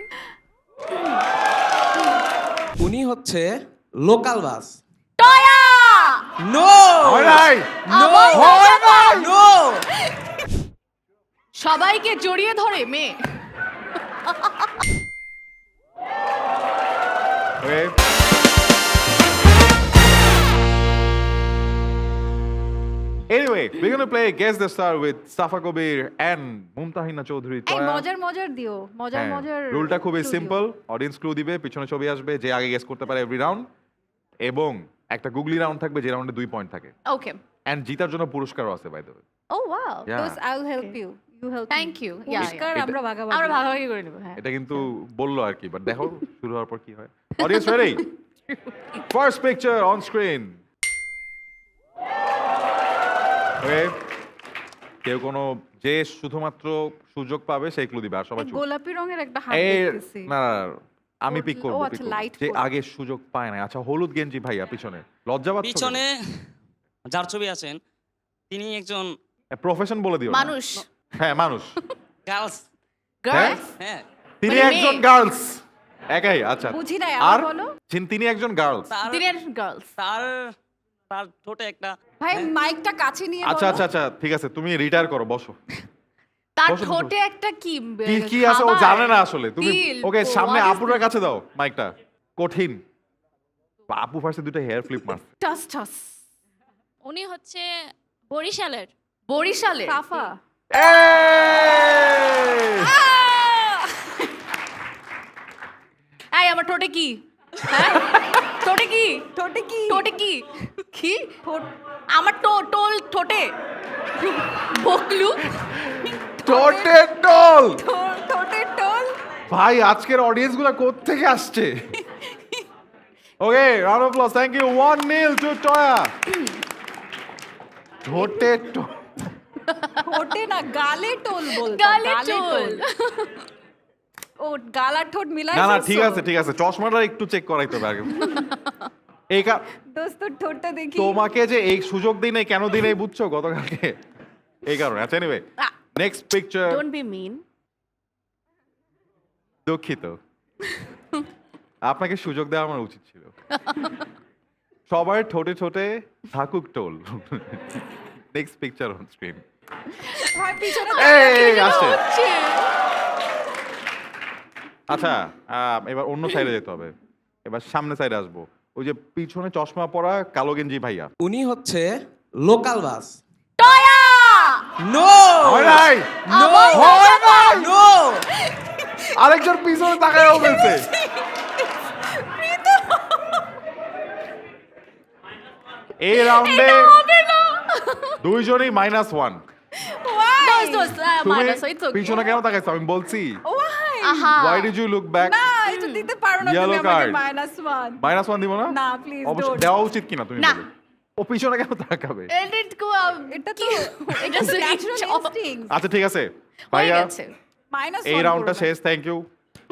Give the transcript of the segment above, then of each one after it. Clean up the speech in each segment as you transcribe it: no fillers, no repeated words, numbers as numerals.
ওকে। উনি হচ্ছে local bus. টয়া। No হয় নাই নো হয় নাই নো সবাইকে জড়িয়ে ধরে মেয়ে। Okay. Anyway, we're gonna play Guess the Star with Safa Kobir and Mumtahina Chaudhary. এই মজার দিও, মজার রুলটা খুবই clue দিও। সিম্পল। অডিয়েন্স ক্লু দিবে, পিছনে ছবি আসবে, যে আগে গেস করতে পারে এভরি রাউন্ড, এবং একটা গুগলি রাউন্ড থাকবে যে রাউন্ডে 2 পয়েন্ট থাকে। ওকে। এন্ড জিতার জন্য পুরস্কারও আছে by the way. Oh wow. Those I'll help you. You help Thank me. you. পুরস্কার এটা- আমরা ভাগাভাগি। আমরা ভাগাভাগি করে নেব। হ্যাঁ। এটা কিন্তু বললো আর কি, বাট দেখো শুরু হওয়ার পর কি হয়। Audience ready? First picture on screen. Okay, কেউ কোনো যে শুধুমাত্র সুযোগ পাবে সেই ক্লু দিবে, আর সবাই চুপ। গোলাপি রঙের একটা হাত এই দেখতেছি। না না, আমি পিক করব। ও আচ্ছা, light যে color। আগে সুযোগ পায় না। আচ্ছা, হলুদ গেঞ্জি ভাইয়া পিছনে, লজ্জা পাচ্ছ? পিছনে যার ছবি আছেন তিনি একজন প্রফেশন বলে দিও না। মানুষ। হ্যাঁ, মানুষ। গার্লস। গার্লস। হ্যাঁ, তিনি মানে একজন মেয়ে। গার্লস। একাই? আচ্ছা। বুঝি নাই, আর আবার বলো। তিনি একজন গার্লস। তার তিনি গার্লস। তার তার ঠোঁটে একটা ভাই মাইকটা কাছে নিয়ে আচ্ছা বলো। আচ্ছা আচ্ছা, ঠিক আছে, তুমি রিটায়ার করো, বসো। তার বসুন, ঠোঁটে একটা কি কি কি আছে ও খাবার? জানে না আসলে। তুমি তিল, ওকে what সামনে is আপুটার কাছে দাও মাইকটা। কঠিন। আপু ফার্স্টে দুটো হেয়ার ফ্লিপ মার। টাস টাস। উনি হচ্ছে বরিশালের। বরিশালে। সাফা। এই আমার ঠোঁটে কি? হ্যাঁ? ঠোঁটে কি? ঠোঁটে কি? ঠোঁটে কি? কি? ঠোঁট আমার টোল ঠোঁটে। বকলু। টোটে টোল। ঠোঁটে টোল। ভাই আজকের অডিয়েন্স গুলা কোত্থেকে আসছে? Okay, round of applause. Thank you. 1-0 to Toya. ঠোঁটে টোল। ঠোঁটে না, গালে টোল বলতো। গালে টোল। ও গাল আর ঠোঁট মিলাই না না, ফেলছো? ঠিক আছে ঠিক আছে, চশমাটা একটু চেক করাইতে হবে আগে। এই দোস্ত ঠোঁটটা দেখি। তোমাকে যে এই সুযোগ দিই নাই, কেন দিই নাই বুঝছো গতকালকে? এই কারণে। আচ্ছা, anyway, next picture. Don't be mean. দুঃখিত, আপনাকে সুযোগ দেওয়া আমার উচিত ছিল। সবার ঠোঁটে ঠোঁটে থাকুক toll. Next picture on screen. ভাই পিছনে এই আসছে। আচ্ছা, এবার অন্য সাইডে যেতে হবে। এবার সামনে সাইডে আসবো। ওই যে পিছনে চশমা পরা কালো গেঞ্জি ভাইয়া। উনি হচ্ছে লোকাল বাস। টয়া। নো হয় নাই নো হয় নাই নো আরেকজন পিছনে তাকায়ও বলছে। এই রাউন্ডে দুইজনই -1। দোস্ত তুমি মাইনাস ইটস ওকে। পিছনে কেন তাকাইছো? আমি বলছি। ওয়াই আহা। Why did you look back? না, এটা দিতে পারো না তুমি Yellow আমাকে card. -1। -1 দিব না? না, please অবশ্য don't. দেওয়া উচিত কিনা তুমি না। বলো। ও পিছনে কেন তাকাবে? এডিট কো এটা তো এটা তো তো ন্যাচারাল ইচ্ছা- ইনস্টিংক্ট। আচ্ছা, ঠিক আছে হয়ে ভাইয়া, গেছে। -1 এই রাউন্ডটা শেষ। Thank you.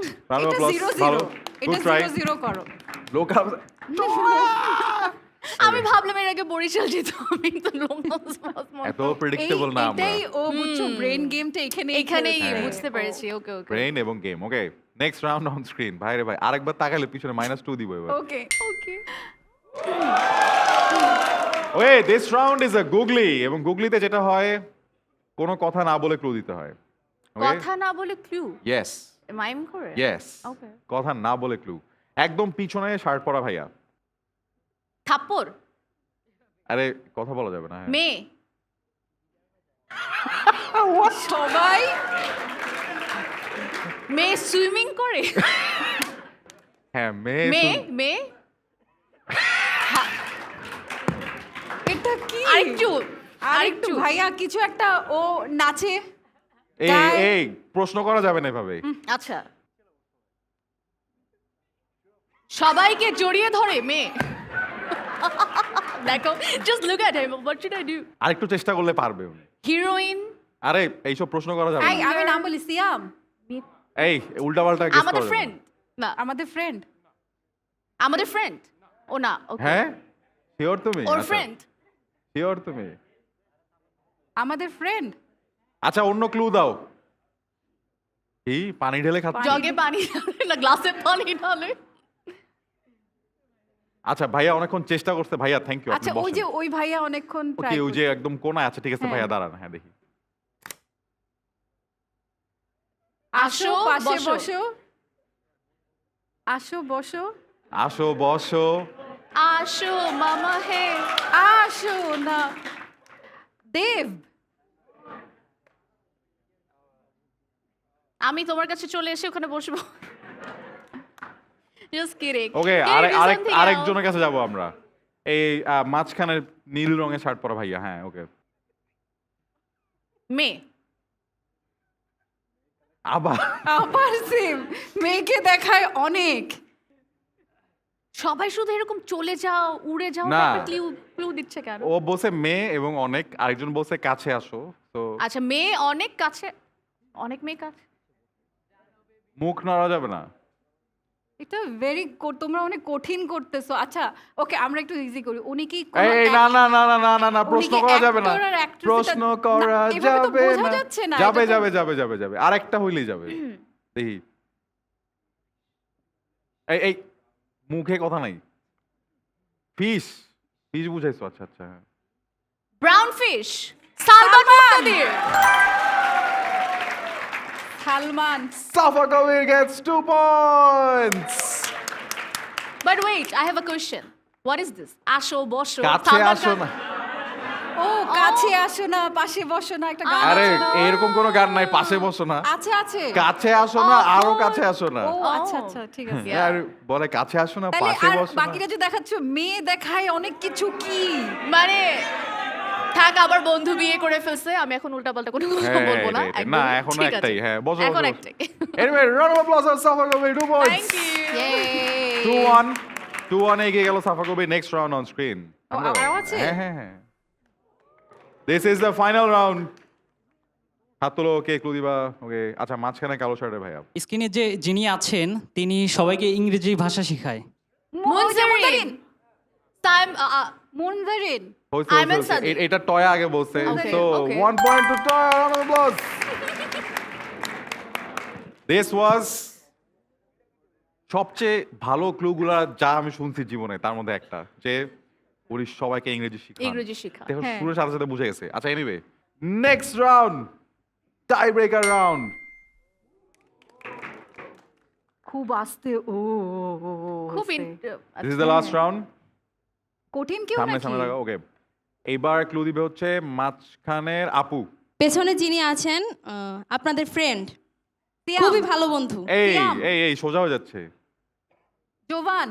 রাউন্ড অফ এটা অ্যাপ্লজ। 0-0 ভালো, এটা গুড ট্রাই। 0-0 করো। লোকাল। আমি ভাবলাম এর আগে বরিশাল যেত, আমি তো এত প্রেডিক্টেবল না আমরা। এটাই ও বুঝছো, ব্রেন গেমটা এখানেই এখানেই খেলছে। বুঝতে পেরেছি। Okay okay. ব্রেইন এবং game. Okay, next round on screen. ভাই রে ভাই, আরেকবার তাকালে পিছনে -2 দিব এবার। Okay okay. ওয়ে, this round is a googly, এবং গুগলিতে যেটা হয় কোনো কথা না বলে ক্লু দিতে হয়। কথা না বলে ক্লু। ইয়েস মাইম করে। ইয়েস, ওকে। কথা না বলে ক্লু। একদম পিছনে শার্ট পরা ভাইয়া। থাপ্পড়। আরে কথা বলা যাবে না। হ্যাঁ। মেয়ে। সবাই মেয়ে সুইমিং করে। হ্যাঁ, মেয়ে মেয়ে মেয়ে এটা কি? আরেকটু আরেকটু আরেকটু ভাইয়া কিছু একটা ও নাচে। এই গায়ে- এই প্রশ্ন করা যাবে না এভাবে। আচ্ছা। সবাইকে জড়িয়ে ধরে মেয়ে। দেখো, just look at him, what should I do? আরেকটু চেষ্টা করলে পারবে উনি। হিরোইন। আরে এইসব প্রশ্ন করা যাবে এই না। আমি নাম বলি সিয়াম। এই উল্টাপাল্টা গেস আমাদের করা যাবে ফ্রেন্ড। না। না, আমাদের ফ্রেন্ড। আমাদের ফ্রেন্ড। ও না, ওকে। হ্যাঁ, শিওর তুমি? ওর ফ্রেন্ড। শিওর তুমি? আমাদের ফ্রেন্ড। আচ্ছা, অন্য ক্লু দাও। এই পানি ঢেলে খাচ্ছে জগে পানি ঢালে না গ্লাসে পানি ঢালে। আচ্ছা ভাইয়া অনেকক্ষণ চেষ্টা করছে ভাইয়া থ্যাংক ইউ আচ্ছা ওই যে ওই ভাইয়া অনেকক্ষণ ওকে try ওই যে একদম কোনায় আছে ঠিক আছে হ্যাঁ। ভাইয়া দাঁড়ান হ্যাঁ দেখি আসো পাশে বসো আসো বসো আসো বসো আসো মামা হে। আসো না দেব আমি তোমার কাছে চলে এসে ওখানে বসবো। Just kidding. ওকে আরেকজনের কাছে যাব আমরা এই মাঝখানে নীল রঙের শার্ট পরা ভাইয়া হ্যাঁ ওকে মেয়ে। আবার আবার সেম মেয়েকে দেখায় অনেক সবাই শুধু এরকম চলে যাও উড়ে যাও না। ক্লু ক্লু দিচ্ছে কেন? ও বলছে মেয়ে এবং অনেক আরেকজন বলছে কাছে আসো তো আচ্ছা মেয়ে অনেক কাছে, অনেক মেয়ে কাছে। মুখ নড়া যাবে না এটা ভেরি তোমরা অনেক কঠিন করতেছো আচ্ছা ওকে আমরা একটু ইজি করি উনি কি কোনো এই না না না না না না না উনি প্রশ্ন কি করা যাবে না actor আর actress প্রশ্ন এটা- করা না, এভাবে তো যাবে বোঝা না যাচ্ছে না, যাবে এটা তো- যাবে যাবে যাবে যাবে আরেকটা হইলেই যাবে দেখি এই মুখে কথা নাই ফিশ ফিশ বুঝাইছো আচ্ছা আচ্ছা হ্যাঁ। Brown fish. Salman Muktadir. Salman Safa Kabir gets 2 points but wait I have a question. What is this? আসো বসো। কাছে সালমান আসো খান- না ও কাছে আসো না পাশে বসো না একটা গান আরে আছে না? এরকম কোনো গান নাই পাশে বসো না আছে আছে কাছে আসো না আরো কাছে আসো না ও আচ্ছা আচ্ছা ঠিক আছে আর বলে কাছে আসো না তাহলে পাশে আর বসো না বাকিরা যে দেখাচ্ছ মেয়ে দেখায় অনেক কিছু কি মানে থাক আবার বন্ধু বিয়ে করে ফেলছে, আমি এখন উল্টাপাল্টা কোনো কথা হ্যাঁ, বলবো না। এটাই। একদম। না, এখনো ঠিক আছে। একটাই, হ্যাঁ, বসো, এখন বসো। একটাই। Anyway, round of applause for Safa Kabir 2 points thank you. 2-1 2-1 এগিয়ে গেল Safa Kabir next round on screen oh, আরো আছে? হ্যাঁ হ্যাঁ হ্যাঁ this is the final round হাত তোলো কে ক্লু দিবা ওকে আচ্ছা মাঝখানে কালো শার্টের ভাইয়া স্ক্রিনে যে যিনি আছেন তিনি সবাইকে ইংরেজি ভাষা শেখায়। মুনজারিন। মুনজারিন হইছে, Ayman হইছে, Sadiq. এটা টয়া আগে বলছে Okay, so okay. 1 point to Toya round of applause this was সবচেয়ে ভালো ক্লুগুলা যা আমি শুনছি জীবনে তার মধ্যে একটা যে উনি সবাইকে ইংরেজি শিখান ইংরেজি শেখা। দেখো হ্যাঁ। শুরুর সাথে সাথে বুঝে গেছে আচ্ছা anyway next round tie breaker round খুব আস্তে ও খুব this is the last round কঠিন কেউ সামনে নাকি সামনে লাগা ওকে এইবার ক্লু দিবে হচ্ছে মাঝখানের আপু পেছনে যিনি আছেন আপনাদের ফ্রেন্ড সিয়াম, খুবই ভালো বন্ধু এই সিয়াম। এই সোজা হয়ে যাচ্ছে জোভান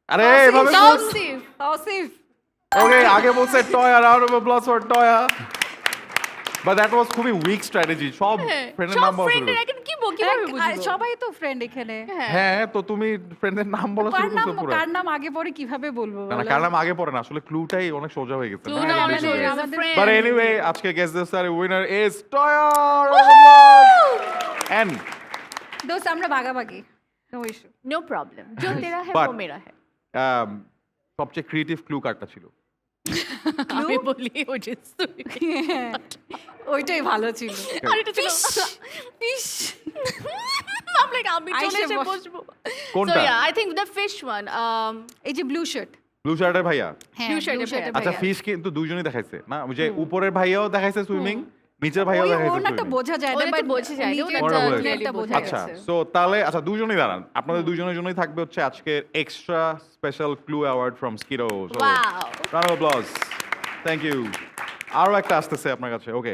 আরে তাওসিফ, এভাবে তাওসিফ। তাওসিফ ওকে আগে বলছে Toya round of applause for Toya but that was খুবই উইক স্ট্র্যাটেজি সব ফ্রেন্ডের সব নাম বলা ফ্রেন্ডের এখন কি কিভাবে আর বুঝবো? সবাই তো ফ্রেন্ড এখানে হ্যাঁ তো তুমি ফ্রেন্ডের নাম বলা শুরু কার নাম করছো পুরো কার নাম আগে পরে কিভাবে বলবো না না বলো? কার নাম আগে পড়ে না আসলে ক্লুটাই অনেক সোজা হয়ে গেছে Clue টা অনেক সোজা, আমাদের friend. বাট এনিওয়ে আজকে guess this our winner is Toya and দোস্ত আমরা ভাগাভাগি নো ইস্যু নো প্রবলেম। जो तेरा है But- वो मेरा है। সবচেয়ে ক্রিয়েটিভ ক্লু কার্ডটা ছিল আমি বলি ও যে ওইটাই ভালো ছিল আর এটা ছিল ফিশ I'm like আমি চলে আইসে এসে বস। বসবো। So কোনটা? yeah, I think the fish one. এই যে ব্লু শার্ট ব্লু শার্টের ভাইয়া হ্যাঁ Blue shirt এর blue shirt এর আচ্ছা ভাইয়া। ফিশ কিন্তু দুইজনই দেখাইছে না ওই যে উপরের ভাইয়াও দেখাইছে সুইমিং নিচের ভাইয়াও ওই দেখাইছে ওনারটা সুইমিং বোঝা যায় না ওনারটা বাট বোঝা যায় না, ওনারটা ওনারটা বোঝা আচ্ছা যাচ্ছে সো তাহলে আচ্ছা দুইজনই দাঁড়ান আপনাদের দুইজনের জন্যই থাকবে হচ্ছে আজকের extra special clue award from স্কিরো so Wow. Round of applause thank you আরো একটা আসতেছে আপনার কাছে ওকে